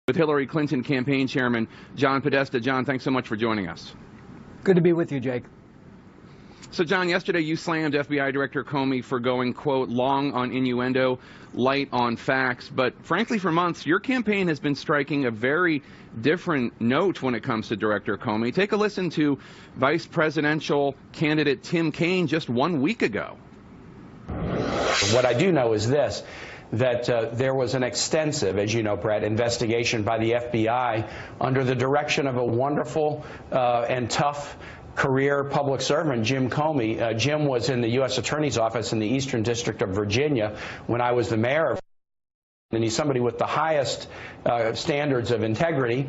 With Hillary Clinton campaign chairman John Podesta. John, thanks so much for joining us. Good to be with you, Jake. So, John, yesterday you slammed FBI Director Comey for going, quote, long on innuendo, light on facts. But frankly, for months, your campaign has been striking a very different note when it comes to Director Comey. Take a listen to Vice Presidential candidate Tim Kaine just 1 week ago. What I do know is this, that there was an extensive, as you know, Brett, investigation by the FBI under the direction of a wonderful and tough career public servant, Jim Comey. Jim was in the U.S. Attorney's Office in the Eastern District of Virginia when I was the mayor, and he's somebody with the highest standards of integrity.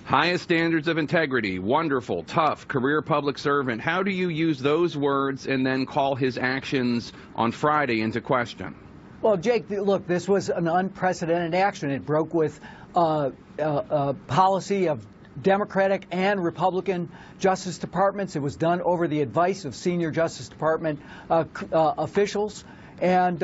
Highest standards of integrity, wonderful, tough, career public servant. How do you use those words and then call his actions on Friday into question? Well, Jake, look, this was an unprecedented action. It broke with policy of Democratic and Republican Justice Departments. It was done over the advice of senior Justice Department officials. And,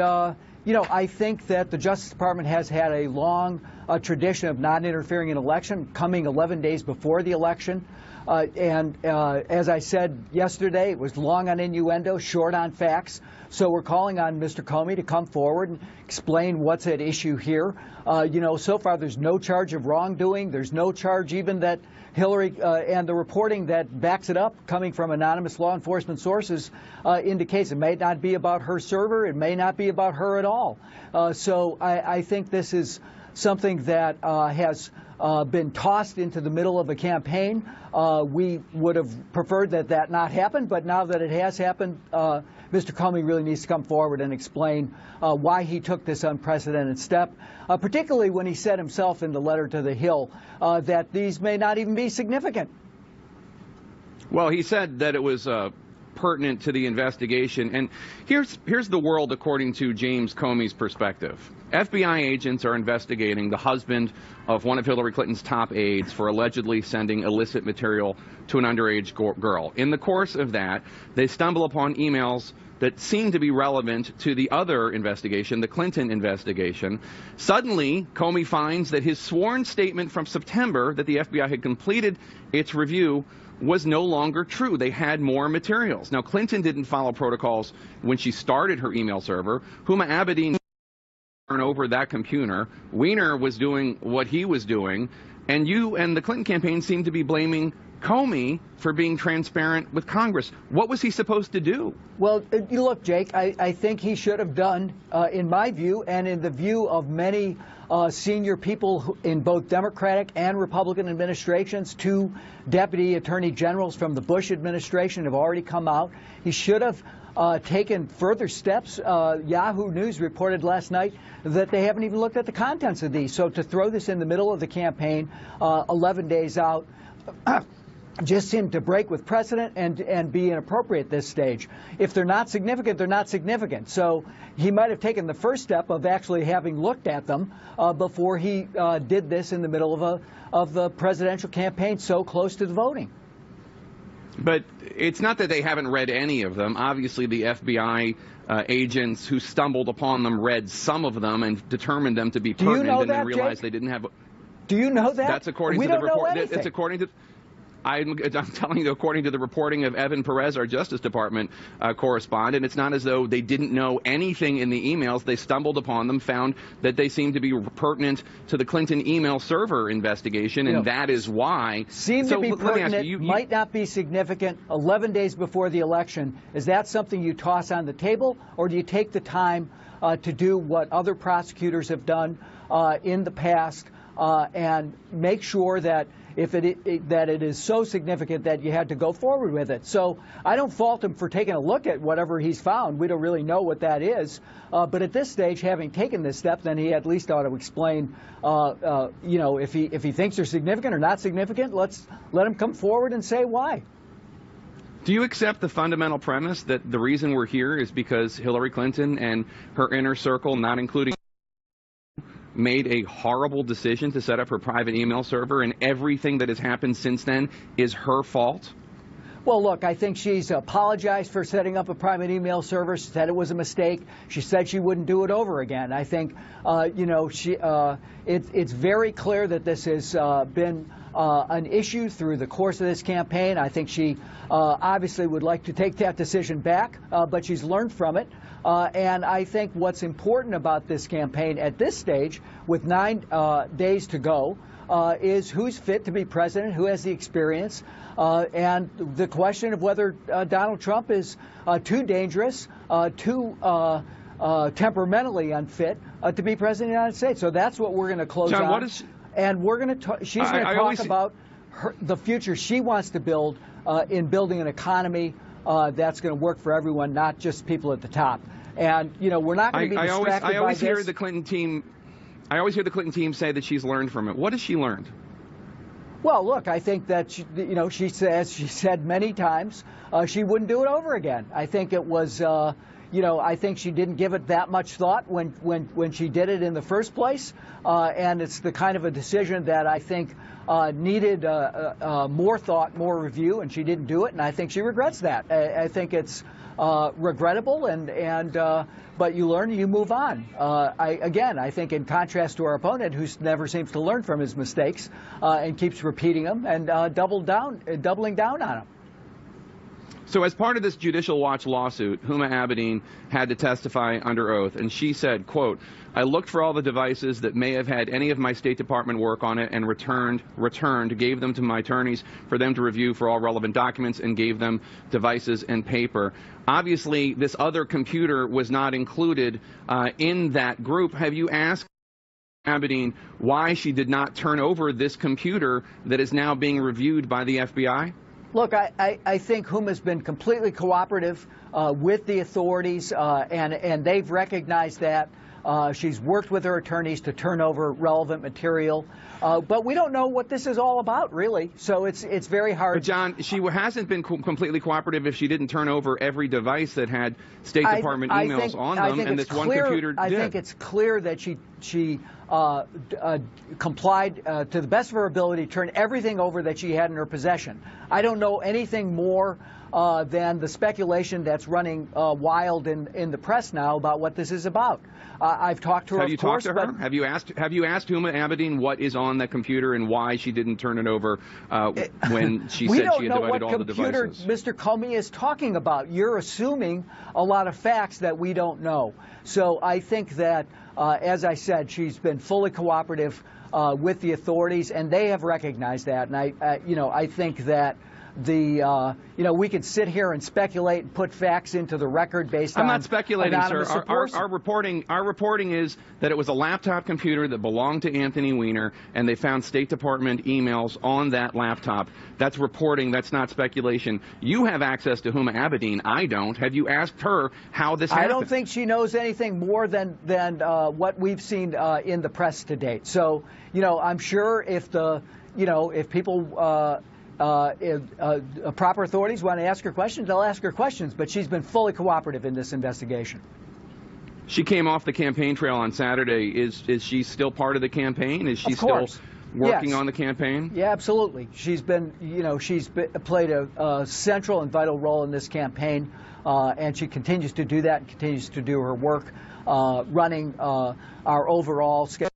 you know, I think that the Justice Department has had a long tradition of not interfering in election, coming 11 days before the election. As I said yesterday, it was long on innuendo, short on facts. So we're calling on Mr. Comey to come forward and explain what's at issue here. You know, so far there's no charge of wrongdoing. There's no charge even that Hillary and the reporting that backs it up coming from anonymous law enforcement sources indicates it may not be about her server. It may not be about her at all. So I think this is something that has been tossed into the middle of a campaign. We would have preferred that that not happen, but now that it has happened, Mr. Comey really needs to come forward and explain why he took this unprecedented step, particularly when he said himself in the letter to the Hill that these may not even be significant. Well, he said that it was pertinent to the investigation. And here's the world according to James Comey's perspective. FBI agents are investigating the husband of one of Hillary Clinton's top aides for allegedly sending illicit material to an underage girl. In the course of that, they stumble upon emails that seem to be relevant to the other investigation, the Clinton investigation. Suddenly, Comey finds that his sworn statement from September that the FBI had completed its review was no longer true. They had more materials. Now, Clinton didn't follow protocols when she started her email server. Huma Abedin turned over that computer. Weiner was doing what he was doing. And you and the Clinton campaign seem to be blaming Comey for being transparent with Congress. What was he supposed to do? Well, look, Jake, I think he should have done, in my view, and in the view of many senior people in both Democratic and Republican administrations. Two deputy attorney generals from the Bush administration have already come out. He should have taken further steps. Yahoo News reported last night that they haven't even looked at the contents of these. So to throw this in the middle of the campaign, 11 days out, just seemed to break with precedent and be inappropriate at this stage. If they're not significant, they're not significant. So he might have taken the first step of actually having looked at them before he did this in the middle of the presidential campaign so close to the voting. But it's not that they haven't read any of them. Obviously, the FBI agents who stumbled upon them read some of them and determined them to be pertinent, and then realized they didn't have. Do you know that? That's according to the report. It's according to. I'm telling you, according to the reporting of Evan Perez, our Justice Department correspondent, it's not as though they didn't know anything in the emails. They stumbled upon them, found that they seemed to be pertinent to the Clinton email server investigation, and that is why. Seem to be pertinent, might not be significant 11 days before the election. Is that something you toss on the table, or do you take the time to do what other prosecutors have done in the past and make sure that if it is so significant that you had to go forward with it? So I don't fault him for taking a look at whatever he's found. We don't really know what that is. But at this stage, having taken this step, then he at least ought to explain, you know, if he thinks they're significant or not significant, let him come forward and say why. Do you accept the fundamental premise that the reason we're here is because Hillary Clinton and her inner circle, not including, made a horrible decision to set up her private email server, and everything that has happened since then is her fault? Well, look, I think she's apologized for setting up a private email server. She said it was a mistake. She said she wouldn't do it over again. I think, it's very clear that this has been an issue through the course of this campaign. I think she obviously would like to take that decision back, but she's learned from it. And I think what's important about this campaign at this stage, with 9 days to go, is who's fit to be president, who has the experience, and the question of whether Donald Trump is too dangerous, too temperamentally unfit to be president of the United States. So that's what we're going to close John, on. And we're going to she's going to talk about the future she wants to build in building an economy that's going to work for everyone, not just people at the top. And, we're not going to be distracted by this. I always hear the Clinton team say that she's learned from it. What has she learned? Well, look, I think that she said many times she wouldn't do it over again. I think it was, I think she didn't give it that much thought when she did it in the first place, and it's the kind of a decision that I think needed more thought, more review, and she didn't do it, and I think she regrets that. I think it's regrettable, but you learn and you move on. I think in contrast to our opponent, who never seems to learn from his mistakes and keeps repeating them and doubling down on them. So as part of this Judicial Watch lawsuit, Huma Abedin had to testify under oath, and she said, quote, "I looked for all the devices that may have had any of my State Department work on it and returned, gave them to my attorneys for them to review for all relevant documents, and gave them devices and paper." Obviously, this other computer was not included in that group. Have you asked Abedin why she did not turn over this computer that is now being reviewed by the FBI? Look, I think Huma's been completely cooperative with the authorities, and they've recognized that. She's worked with her attorneys to turn over relevant material, but we don't know what this is all about, really. So it's very hard. But John, she hasn't been completely cooperative if she didn't turn over every device that had State Department emails on them, and this one computer did. I think it's clear that she complied to the best of her ability, turned everything over that she had in her possession. I don't know anything more than the speculation that's running wild in the press now about what this is about. I've talked to her. Have you talked to her? Have you asked Huma Abedin what is on the computer and why she didn't turn it over when she said she had divided all the devices? We don't know what computer Mr. Comey is talking about. You're assuming a lot of facts that we don't know. So I think that, as I said, she's been fully cooperative with the authorities, and they have recognized that. And I think that we could sit here and speculate and put facts into the record based on. I'm not speculating, sir. Our reporting is that it was a laptop computer that belonged to Anthony Weiner, and they found State Department emails on that laptop. That's reporting. That's not speculation. You have access to Huma Abedin. I don't. Have you asked her how this happened? I don't think she knows anything more than what we've seen in the press to date. So, I'm sure if people. Proper authorities want to ask her questions, they'll ask her questions, but she's been fully cooperative in this investigation. She came off the campaign trail on Saturday. Is she still part of the campaign? Is she still working on the campaign? Yeah, absolutely. She's been, played a central and vital role in this campaign, and she continues to do that and continues to do her work running our overall schedule.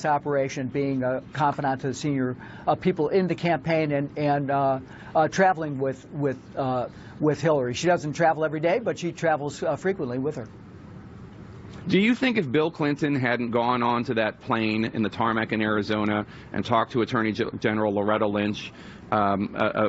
Operation, being a confidant to the senior people in the campaign, and traveling with Hillary. She doesn't travel every day, but she travels frequently with her. Do you think if Bill Clinton hadn't gone on to that plane in the tarmac in Arizona and talked to Attorney General Loretta Lynch,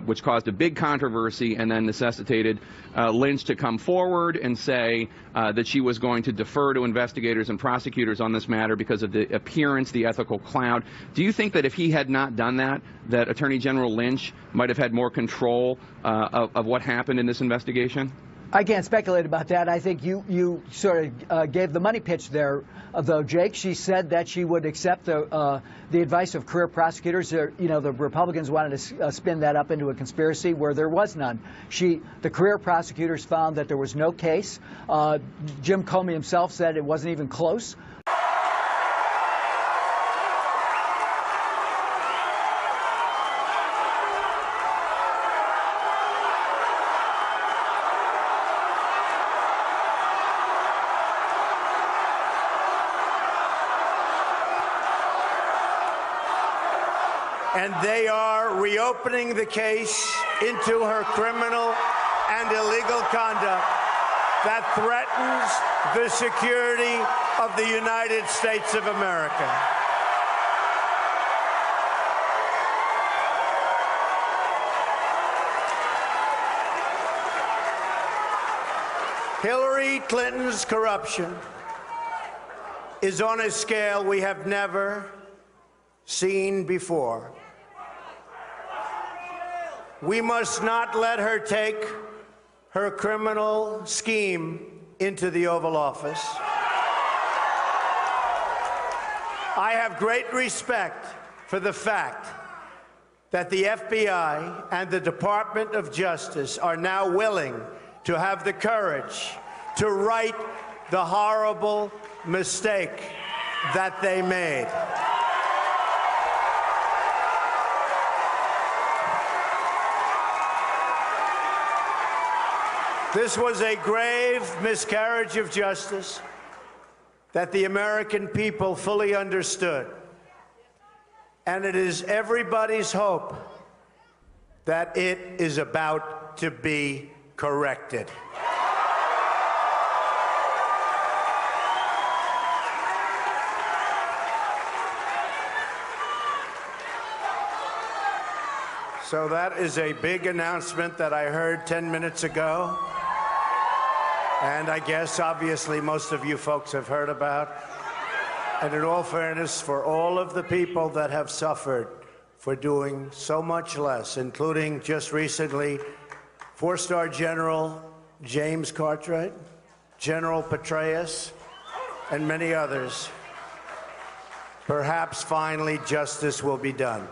which caused a big controversy and then necessitated Lynch to come forward and say that she was going to defer to investigators and prosecutors on this matter because of the appearance, the ethical cloud, do you think that if he had not done that, that Attorney General Lynch might have had more control of what happened in this investigation? I can't speculate about that. I think you sort of gave the money pitch there, though, Jake. She said that she would accept the advice of career prosecutors. The Republicans wanted to spin that up into a conspiracy where there was none. The career prosecutors found that there was no case. Jim Comey himself said it wasn't even close. and they are reopening the case into her criminal and illegal conduct that threatens the security of the United States of America. Hillary Clinton's corruption is on a scale we have never seen before. We must not let her take her criminal scheme into the Oval Office. I have great respect for the fact that the FBI and the Department of Justice are now willing to have the courage to right the horrible mistake that they made. This was a grave miscarriage of justice that the American people fully understood. And it is everybody's hope that it is about to be corrected. So that is a big announcement that I heard 10 minutes ago. And I guess, obviously, most of you folks have heard about. And in all fairness, for all of the people that have suffered for doing so much less, including just recently, 4-star General James Cartwright, General Petraeus, and many others, perhaps finally justice will be done.